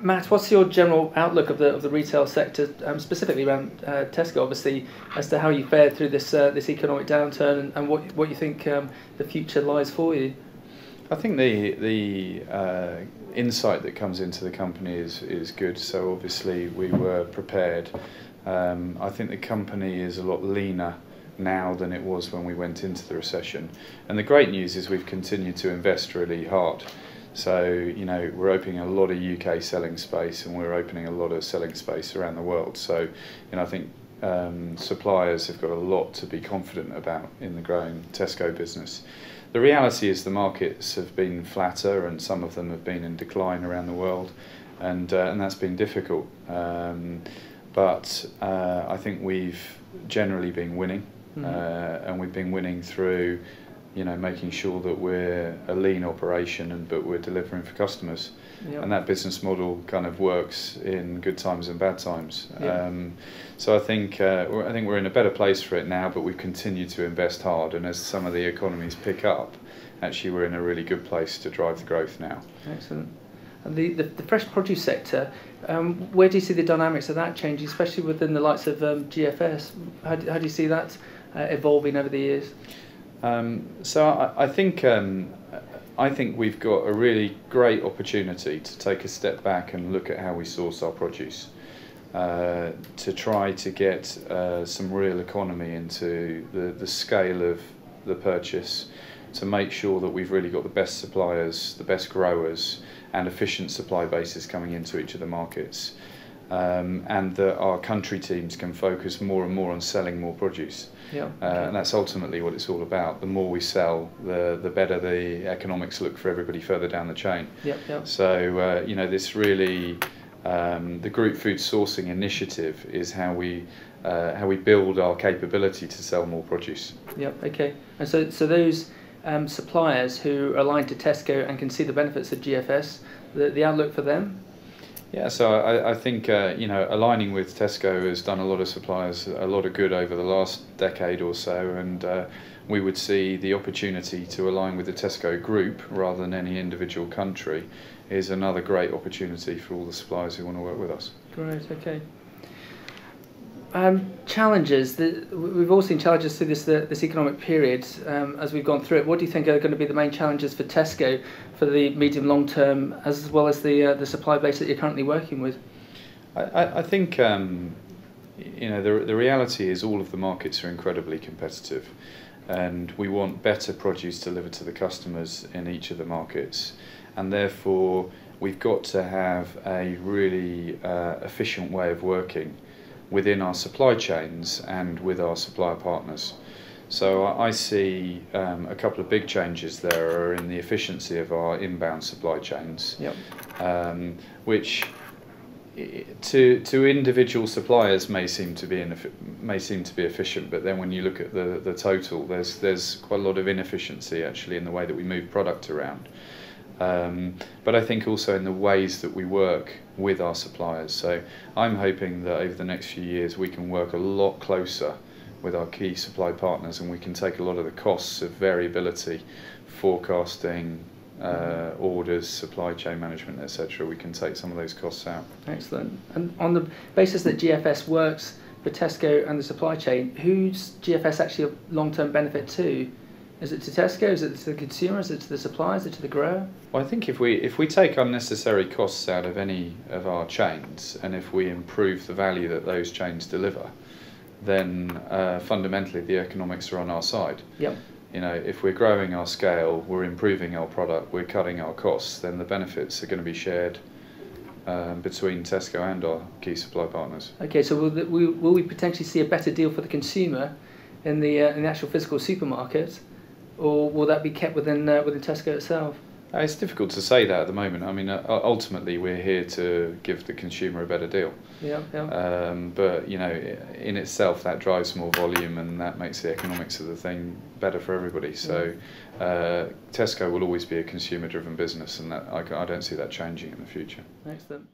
Matt, what's your general outlook of the retail sector, specifically around Tesco, obviously, as to how you fared through this economic downturn, and what you think the future lies for you? I think the insight that comes into the company is good. So obviously we were prepared. I think the company is a lot leaner now than it was when we went into the recession. And the great news is we've continued to invest really hard. So, you know, we're opening a lot of UK selling space, and we're opening a lot of selling space around the world. So, you know, I think suppliers have got a lot to be confident about in the growing Tesco business. The reality is the markets have been flatter, and some of them have been in decline around the world, and that's been difficult. But I think we've generally been winning, and we've been winning through, you know, making sure that we're a lean operation, but we're delivering for customers. Yep. And that business model kind of works in good times and bad times. Yep. So I think we're in a better place for it now, but we continue to invest hard. And as some of the economies pick up, actually we're in a really good place to drive the growth now. Excellent. And the fresh produce sector, where do you see the dynamics of that changing, especially within the likes of GFS? How do you see that evolving over the years? So I think we've got a really great opportunity to take a step back and look at how we source our produce, to try to get some real economy into the scale of the purchase, to make sure that we've really got the best suppliers, the best growers, and efficient supply bases coming into each of the markets, and that our country teams can focus more and more on selling more produce. Yeah, okay. And that's ultimately what it's all about. The more we sell, the better the economics look for everybody further down the chain. Yep, yep. So you know, this really, the group food sourcing initiative is how we build our capability to sell more produce. Yep. Okay. And so those suppliers who are aligned to Tesco and can see the benefits of GFS, the outlook for them? Yeah, so I think you know, aligning with Tesco has done a lot of suppliers a lot of good over the last decade or so, and we would see the opportunity to align with the Tesco group rather than any individual country is another great opportunity for all the suppliers who want to work with us. Great, okay. Challenges. We've all seen challenges through this economic period as we've gone through it. What do you think are going to be the main challenges for Tesco for the medium long term, as well as the supply base that you're currently working with? I think you know, the reality is all of the markets are incredibly competitive, and we want better produce delivered to the customers in each of the markets, and therefore we've got to have a really efficient way of working within our supply chains and with our supplier partners. So I see a couple of big changes there are in the efficiency of our inbound supply chains. Yep. Which to individual suppliers may seem to be efficient, but then when you look at the total, there's quite a lot of inefficiency actually in the way that we move product around. But I think also in the ways that we work with our suppliers. So I'm hoping that over the next few years we can work a lot closer with our key supply partners, and we can take a lot of the costs of variability, forecasting, orders, supply chain management, etc. We can take some of those costs out. Excellent. And on the basis that GFS works for Tesco and the supply chain, who's GFS actually a long-term benefit to? Is it to Tesco? Is it to the consumer? Is it to the supplier? Is it to the grower? Well, I think if we take unnecessary costs out of any of our chains, and if we improve the value that those chains deliver, then fundamentally the economics are on our side. Yep. You know, if we're growing our scale, we're improving our product, we're cutting our costs, then the benefits are going to be shared between Tesco and our key supply partners. Okay, so will we potentially see a better deal for the consumer in the actual physical supermarket, or will that be kept within Tesco itself? It's difficult to say that at the moment. I mean, ultimately we're here to give the consumer a better deal. Yeah, yeah. But you know, in itself that drives more volume, and that makes the economics of the thing better for everybody. So Tesco will always be a consumer-driven business, and that I don't see that changing in the future. Excellent.